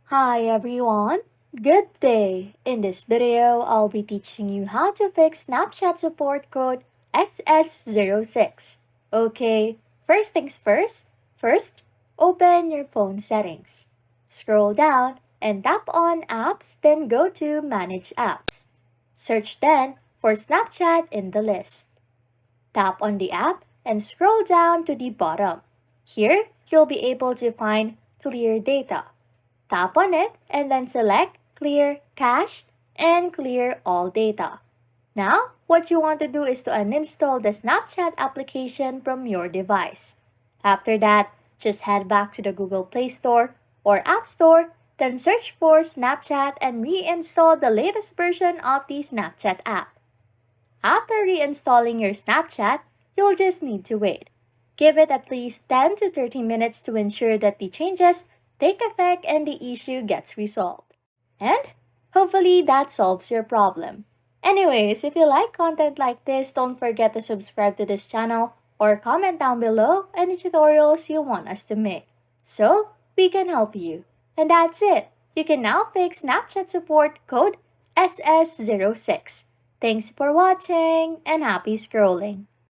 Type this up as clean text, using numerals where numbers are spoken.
Hi everyone, good day! In this video, I'll be teaching you how to fix Snapchat support code SS06. Okay, first things first, open your phone settings. Scroll down and tap on apps, then go to manage apps. Search then for Snapchat in the list. Tap on the app and scroll down to the bottom. Here, you'll be able to find clear data. Tap on it and then select Clear Cached and Clear All Data. Now, what you want to do is to uninstall the Snapchat application from your device. After that, just head back to the Google Play Store or App Store, then search for Snapchat and reinstall the latest version of the Snapchat app. After reinstalling your Snapchat, you'll just need to wait. Give it at least 10 to 30 minutes to ensure that the changes take effect and the issue gets resolved. And hopefully that solves your problem. Anyways, if you like content like this, don't forget to subscribe to this channel or comment down below any tutorials you want us to make, so we can help you. And that's it. You can now fix Snapchat support code SS06. Thanks for watching and happy scrolling.